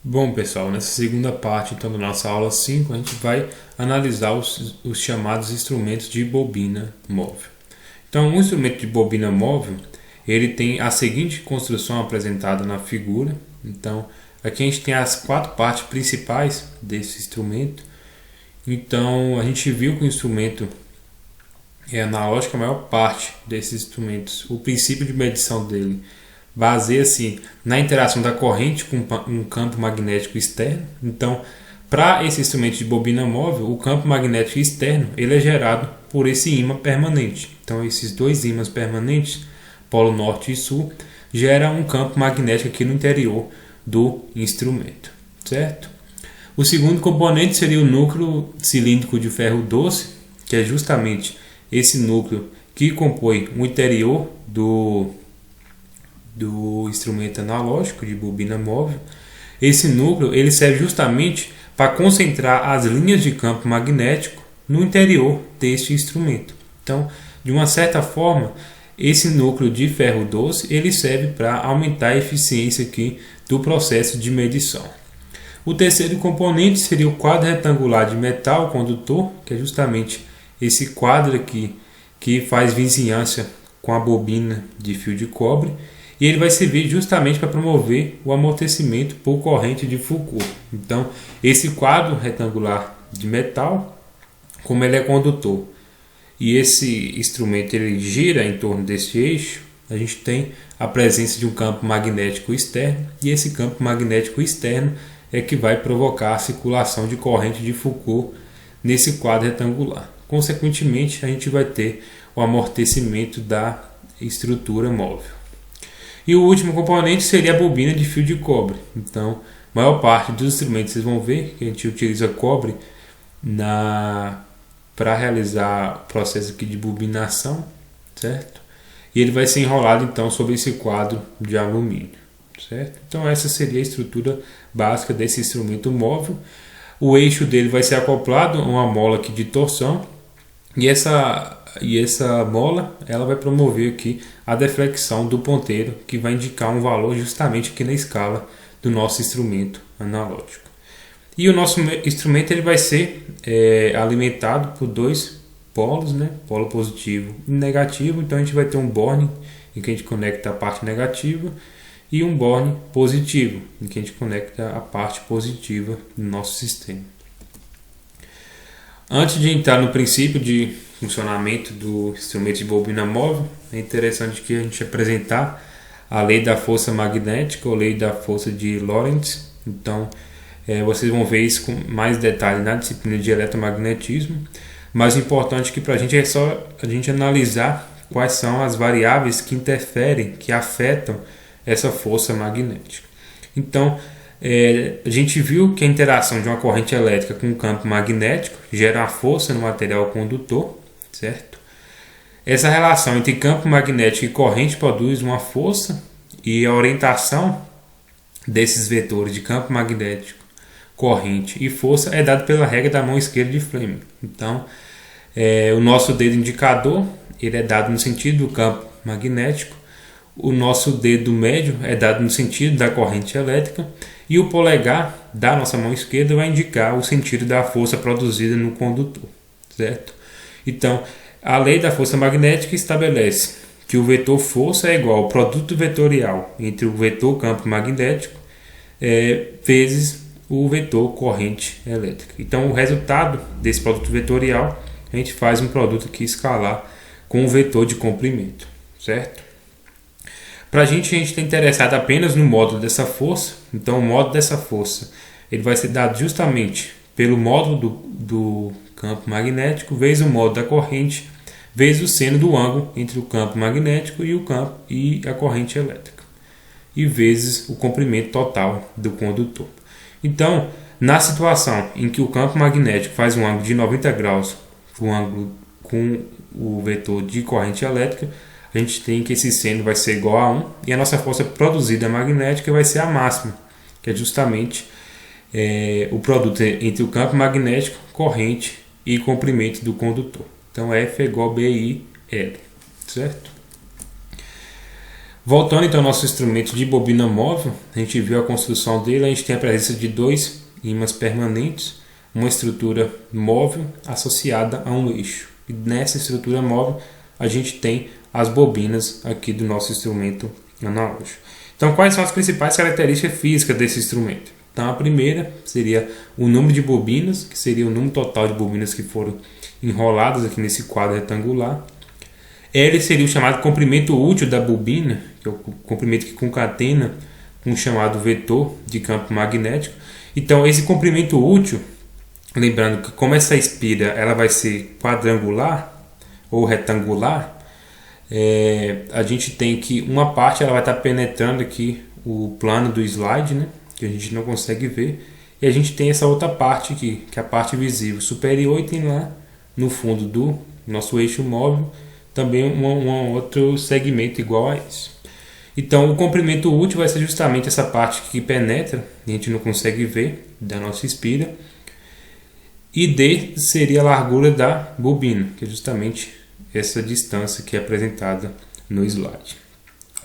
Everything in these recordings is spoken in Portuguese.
Bom, pessoal, nessa segunda parte então da nossa aula 5 a gente vai analisar os chamados instrumentos de bobina móvel. Então, um instrumento de bobina móvel, ele tem a seguinte construção apresentada na figura. Então, aqui a gente tem as quatro partes principais desse instrumento. Então, a gente viu que o instrumento é analógico, a maior parte desses instrumentos, o princípio de medição dele baseia-se na interação da corrente com um campo magnético externo. Então, para esse instrumento de bobina móvel, o campo magnético externo ele é gerado por esse ímã permanente. Então, esses dois ímãs permanentes, polo norte e sul, geram um campo magnético aqui no interior do instrumento, certo? O segundo componente seria o núcleo cilíndrico de ferro doce, que é justamente esse núcleo que compõe o interior do instrumento analógico de bobina móvel. Esse núcleo ele serve justamente para concentrar as linhas de campo magnético no interior deste instrumento. Então, de uma certa forma, esse núcleo de ferro doce ele serve para aumentar a eficiência aqui do processo de medição. O terceiro componente seria o quadro retangular de metal condutor, que é justamente esse quadro aqui que faz vizinhança com a bobina de fio de cobre. E ele vai servir justamente para promover o amortecimento por corrente de Foucault. Então, esse quadro retangular de metal, como ele é condutor, e esse instrumento ele gira em torno desse eixo, a gente tem a presença de um campo magnético externo, e esse campo magnético externo é que vai provocar a circulação de corrente de Foucault nesse quadro retangular. Consequentemente, a gente vai ter o amortecimento da estrutura móvel. E o último componente seria a bobina de fio de cobre. Então, a maior parte dos instrumentos vocês vão ver que a gente utiliza cobre para realizar o processo aqui de bobinação, certo? E ele vai ser enrolado então sobre esse quadro de alumínio, certo? Então essa seria a estrutura básica desse instrumento móvel. O eixo dele vai ser acoplado a uma mola aqui de torção e essa mola ela vai promover aqui a deflexão do ponteiro, que vai indicar um valor justamente aqui na escala do nosso instrumento analógico. E o nosso instrumento ele vai ser alimentado por dois polos, né? Polo positivo e negativo. Então a gente vai ter um borne em que a gente conecta a parte negativa e um borne positivo em que a gente conecta a parte positiva do nosso sistema. Antes de entrar no princípio de funcionamento do instrumento de bobina móvel, é interessante que a gente apresentar a lei da força magnética ou lei da força de Lorentz. Então, vocês vão ver isso com mais detalhe na disciplina de eletromagnetismo. Mas o importante que para a gente é só a gente analisar quais são as variáveis que interferem, que afetam essa força magnética. Então, a gente viu que a interação de uma corrente elétrica com um campo magnético gera uma força no material condutor, certo? Essa relação entre campo magnético e corrente produz uma força e a orientação desses vetores de campo magnético, corrente e força é dada pela regra da mão esquerda de Fleming. Então, o nosso dedo indicador ele é dado no sentido do campo magnético, o nosso dedo médio é dado no sentido da corrente elétrica e o polegar da nossa mão esquerda vai indicar o sentido da força produzida no condutor, certo? Então, a lei da força magnética estabelece que o vetor força é igual ao produto vetorial entre o vetor campo magnético vezes o vetor corrente elétrica. Então, o resultado desse produto vetorial, a gente faz um produto aqui escalar com o vetor de comprimento, certo? Para a gente está interessado apenas no módulo dessa força. Então, o módulo dessa força ele vai ser dado justamente pelo módulo do campo magnético vezes o módulo da corrente vezes o seno do ângulo entre o campo magnético e o campo e a corrente elétrica e vezes o comprimento total do condutor. Então, na situação em que o campo magnético faz um ângulo de 90 graus com o vetor de corrente elétrica, a gente tem que esse seno vai ser igual a 1 e a nossa força produzida magnética vai ser a máxima, que é justamente o produto entre o campo magnético, corrente e comprimento do condutor. Então F é igual a BI L, certo? Voltando então ao nosso instrumento de bobina móvel, a gente viu a construção dele, a gente tem a presença de dois ímãs permanentes, uma estrutura móvel associada a um eixo. E nessa estrutura móvel a gente tem as bobinas aqui do nosso instrumento analógico. Então, quais são as principais características físicas desse instrumento? Então, a primeira seria o número de bobinas, que seria o número total de bobinas que foram enroladas aqui nesse quadro retangular. L seria o chamado comprimento útil da bobina, que é o comprimento que concatena com o chamado vetor de campo magnético. Então, esse comprimento útil, lembrando que como essa espira ela vai ser quadrangular ou retangular, a gente tem que uma parte ela vai estar penetrando aqui o plano do slide, né, que a gente não consegue ver, e a gente tem essa outra parte aqui, que é a parte visível superior, e tem lá no fundo do nosso eixo móvel também um outro segmento igual a isso. Então, o comprimento útil vai ser justamente essa parte que penetra, e a gente não consegue ver, da nossa espira. E D seria a largura da bobina, que é justamente essa distância que é apresentada no slide.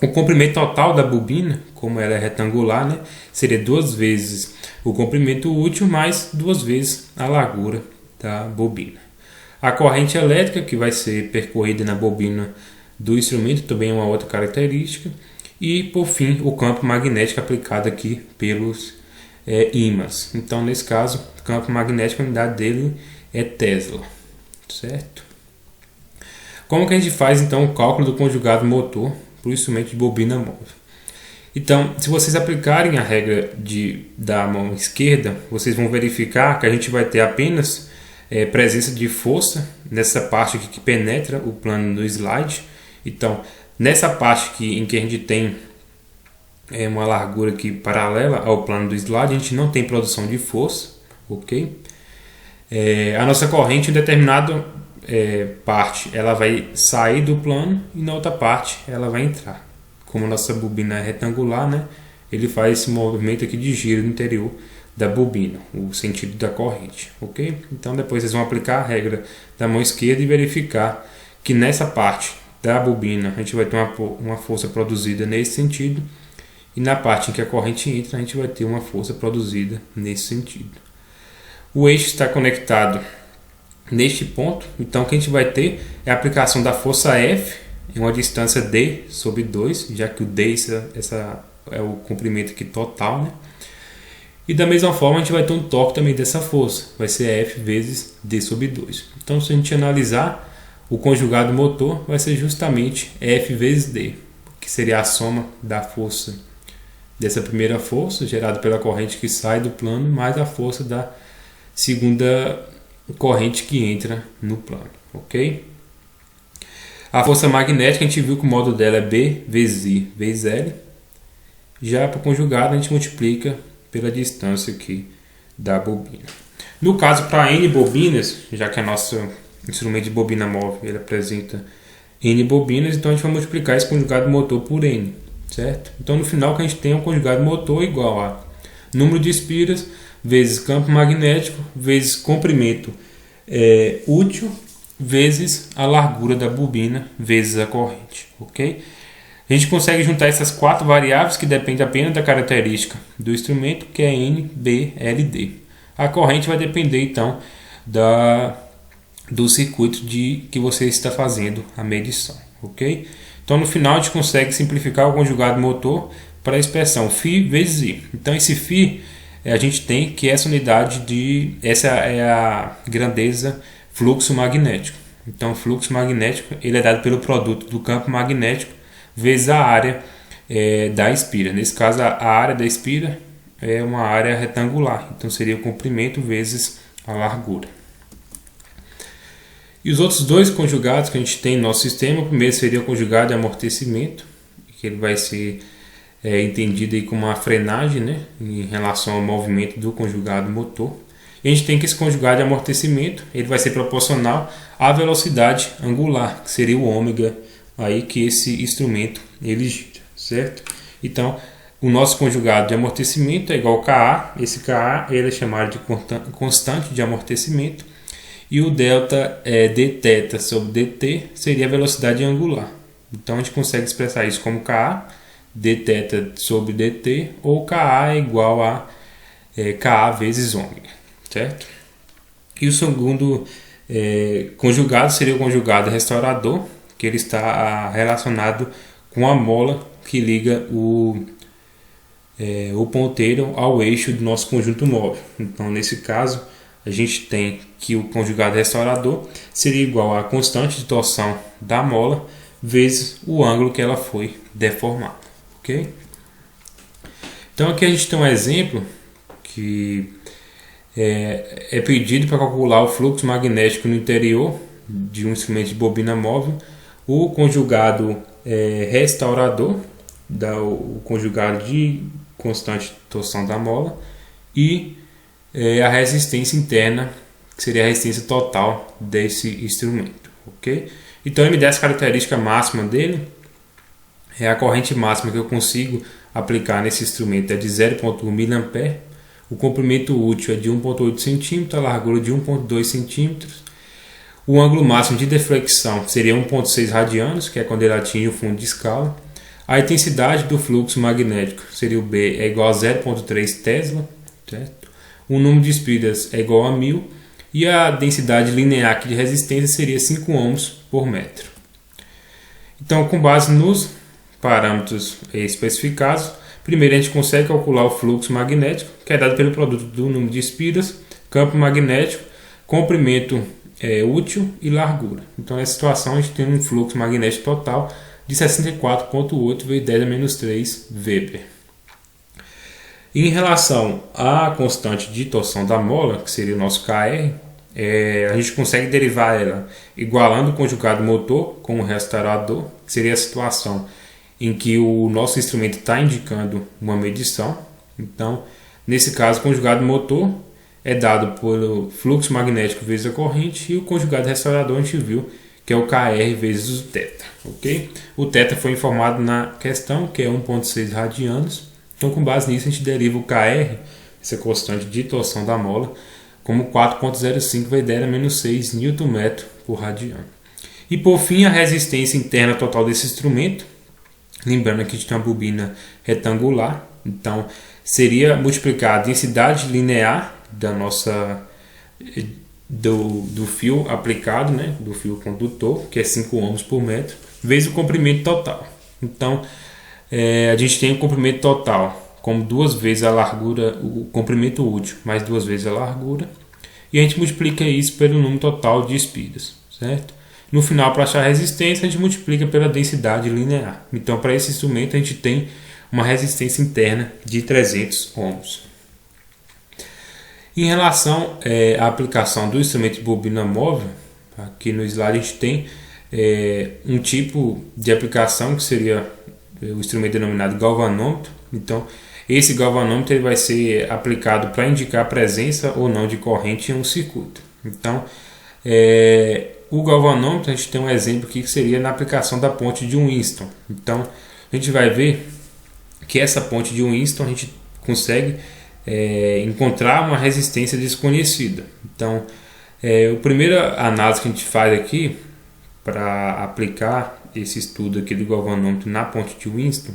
O comprimento total da bobina, como ela é retangular, né, seria 2 vezes o comprimento útil mais 2 vezes a largura da bobina. A corrente elétrica que vai ser percorrida na bobina do instrumento também é uma outra característica. E, por fim, o campo magnético aplicado aqui pelos ímãs. Então, nesse caso, o campo magnético, a unidade dele é Tesla. Certo? Como que a gente faz, então, o cálculo do conjugado motor para o instrumento de bobina móvel? Então, se vocês aplicarem a regra da mão esquerda, vocês vão verificar que a gente vai ter apenas presença de força nessa parte aqui que penetra o plano do slide. Então, nessa parte em que a gente tem uma largura aqui paralela ao plano do slide, a gente não tem produção de força, ok? A nossa corrente em determinada parte ela vai sair do plano e na outra parte ela vai entrar. Como a nossa bobina é retangular, né, ele faz esse movimento aqui de giro no interior da bobina, o sentido da corrente, ok? Então depois vocês vão aplicar a regra da mão esquerda e verificar que nessa parte da bobina a gente vai ter uma força produzida nesse sentido, e na parte em que a corrente entra a gente vai ter uma força produzida nesse sentido. O eixo está conectado neste ponto, então o que a gente vai ter é a aplicação da força F em uma distância D sobre 2, já que o D essa é o comprimento aqui total, né? E da mesma forma a gente vai ter um torque também dessa força, vai ser F vezes D sobre 2. Então, se a gente analisar o conjugado motor, vai ser justamente F vezes D, que seria a soma da força dessa primeira força gerada pela corrente que sai do plano, mais a força da segunda corrente que entra no plano, ok? A força magnética a gente viu que o módulo dela é B vezes I vezes L. Já para o conjugado a gente multiplica pela distância aqui da bobina. No caso, para N bobinas, já que a nosso instrumento de bobina móvel ele apresenta N bobinas, então a gente vai multiplicar esse conjugado motor por N, certo? Então no final o que a gente tem é um conjugado motor igual a número de espiras vezes campo magnético vezes comprimento útil vezes a largura da bobina vezes a corrente, ok? A gente consegue juntar essas 4 variáveis que dependem apenas da característica do instrumento, que é N, B, L, D. A corrente vai depender então do circuito que você está fazendo a medição, ok? Então no final a gente consegue simplificar o conjugado motor para a expressão φ vezes I. Então esse φ a gente tem que essa essa é a grandeza fluxo magnético. Então o fluxo magnético ele é dado pelo produto do campo magnético vezes a área da espira. Nesse caso, a área da espira é uma área retangular, então seria o comprimento vezes a largura. E os outros dois conjugados que a gente tem no nosso sistema, o primeiro seria o conjugado de amortecimento, que ele vai ser entendido aí como uma frenagem, né, em relação ao movimento do conjugado motor. E a gente tem que esse conjugado de amortecimento ele vai ser proporcional à velocidade angular, que seria o ômega aí que esse instrumento ele gira, certo? Então, o nosso conjugado de amortecimento é igual a Ka. Esse Ka ele é chamado de constante de amortecimento, e o delta dθ sobre dt seria a velocidade angular, Então a gente consegue expressar isso como Ka dθ sobre dt, ou Ka é igual a Ka vezes ômega, certo? E o segundo conjugado seria o conjugado restaurador, que ele está relacionado com a mola que liga o ponteiro ao eixo do nosso conjunto móvel. Então, nesse caso, a gente tem que o conjugado restaurador seria igual à constante de torção da mola vezes o ângulo que ela foi deformada. Ok? Então, aqui a gente tem um exemplo que é pedido para calcular o fluxo magnético no interior de um instrumento de bobina móvel. O conjugado restaurador dá o conjugado de constante de torção da mola e a resistência interna, que seria a resistência total desse instrumento. Ok? Então ele me dá essa característica máxima dele, a corrente máxima que eu consigo aplicar nesse instrumento é de 0,1 mA, o comprimento útil é de 1,8 cm, a largura de 1,2 cm, o ângulo máximo de deflexão seria 1,6 radianos, que é quando ele atinge o fundo de escala. A intensidade do fluxo magnético seria o B, é igual a 0,3 Tesla, certo? O número de espiras é igual a 1000 e a densidade linear aqui de resistência seria 5 ohms por metro. Então, com base nos parâmetros especificados, primeiro a gente consegue calcular o fluxo magnético, que é dado pelo produto do número de espiras, campo magnético, comprimento útil e largura. Então, nessa situação, a gente tem um fluxo magnético total de 64,8 vezes 10 a menos 3 Weber. Em relação à constante de torção da mola, que seria o nosso Kr, a gente consegue derivar ela igualando o conjugado motor com o restaurador, que seria a situação em que o nosso instrumento está indicando uma medição. Então, nesse caso, o conjugado motor é dado pelo fluxo magnético vezes a corrente, e o conjugado restaurador a gente viu que é o Kr vezes o θ. Okay? O θ foi informado na questão, que é 1,6 radianos. Então, com base nisso, a gente deriva o Kr, essa constante de torção da mola, como 4,05 vezes 10 a menos 6 Nm por radiano. E por fim, a resistência interna total desse instrumento, lembrando que a gente tem uma bobina retangular, então seria multiplicar a densidade linear da nossa do fio aplicado, né, do fio condutor, que é 5 ohms por metro, vezes o comprimento total. Então, a gente tem o comprimento total como 2 vezes a largura, o comprimento útil, mais 2 vezes a largura, e a gente multiplica isso pelo número total de espiras, certo? No final, para achar a resistência, a gente multiplica pela densidade linear. Então, para esse instrumento, a gente tem uma resistência interna de 300 ohms. Em relação à aplicação do instrumento de bobina móvel, aqui no slide a gente tem um tipo de aplicação que seria o instrumento denominado galvanômetro. Então, esse galvanômetro ele vai ser aplicado para indicar a presença ou não de corrente em um circuito. Então, o galvanômetro, a gente tem um exemplo aqui que seria na aplicação da ponte de Winston. Então, a gente vai ver que essa ponte de Winston a gente consegue encontrar uma resistência desconhecida. Então, a primeira análise que a gente faz aqui para aplicar esse estudo aqui do galvanômetro na ponte de Winston,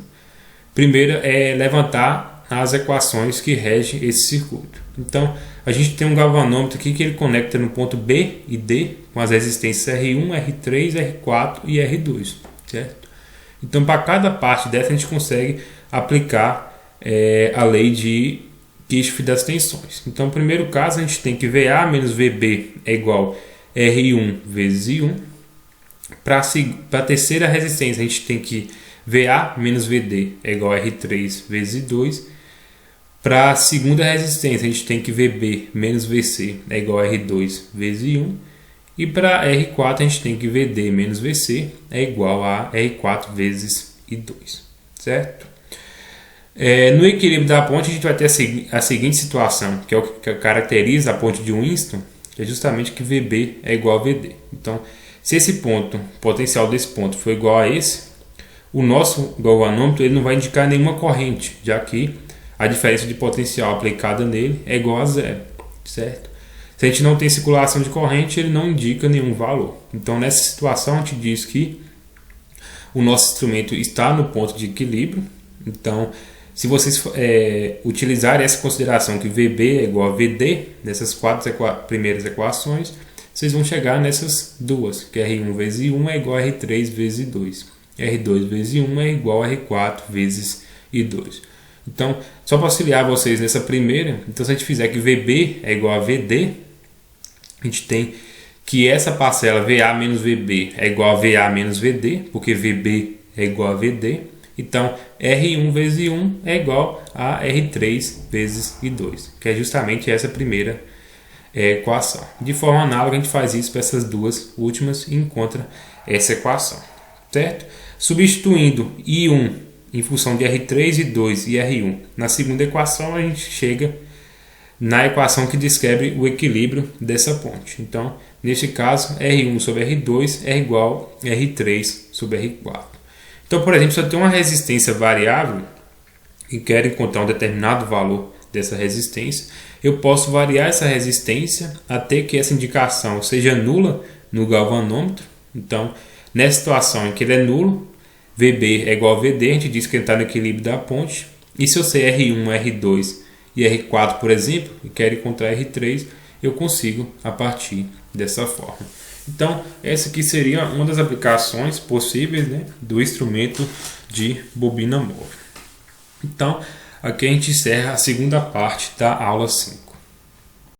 primeiro é levantar as equações que regem esse circuito. Então, a gente tem um galvanômetro aqui que ele conecta no ponto B e D com as resistências R1, R3, R4 e R2, certo? Então, para cada parte dessa, a gente consegue aplicar a lei de Kirchhoff das tensões. Então, no primeiro caso, a gente tem que VA menos VB é igual a R1 vezes I1. Para a terceira resistência, a gente tem que VA menos VD é igual a R3 vezes I2. Para a segunda resistência, a gente tem que VB menos VC é igual a R2 vezes I1. E para R4, a gente tem que VD menos VC é igual a R4 vezes I2. Certo? No equilíbrio da ponte, a gente vai ter a seguinte situação, que é o que caracteriza a ponte de Winston, que é justamente que VB é igual a VD. Então, se esse ponto, o potencial desse ponto for igual a esse, o nosso galvanômetro ele não vai indicar nenhuma corrente, já que a diferença de potencial aplicada nele é igual a zero, certo? Se a gente não tem circulação de corrente, ele não indica nenhum valor. Então, nessa situação, a gente diz que o nosso instrumento está no ponto de equilíbrio. Então, se vocês utilizarem essa consideração que VB é igual a VD, nessas quatro primeiras equações, vocês vão chegar nessas duas, que R1 vezes I1 é igual a R3 vezes I2. R2 vezes I1 é igual a R4 vezes I2. Então, só para auxiliar vocês nessa primeira, então se a gente fizer que VB é igual a VD, a gente tem que essa parcela VA menos VB é igual a VA menos VD, porque VB é igual a VD. Então, R1 vezes I1 é igual a R3 vezes I2, que é justamente essa primeira equação. De forma análoga, a gente faz isso para essas duas últimas e encontra essa equação, certo? Substituindo I1 em função de R3, I2 e R1 na segunda equação, a gente chega na equação que descreve o equilíbrio dessa ponte. Então, neste caso, R1 sobre R2 é igual a R3 sobre R4. Então, por exemplo, se eu tenho uma resistência variável e quero encontrar um determinado valor dessa resistência, eu posso variar essa resistência até que essa indicação seja nula no galvanômetro. Então, nessa situação em que ele é nulo, VB é igual a VD, a gente diz que ele está no equilíbrio da ponte. E se eu sei R1, R2 e R4, por exemplo, e quero encontrar R3, eu consigo a partir dessa forma. Então, essa aqui seria uma das aplicações possíveis, né, do instrumento de bobina móvel. Então, aqui a gente encerra a segunda parte da aula 5.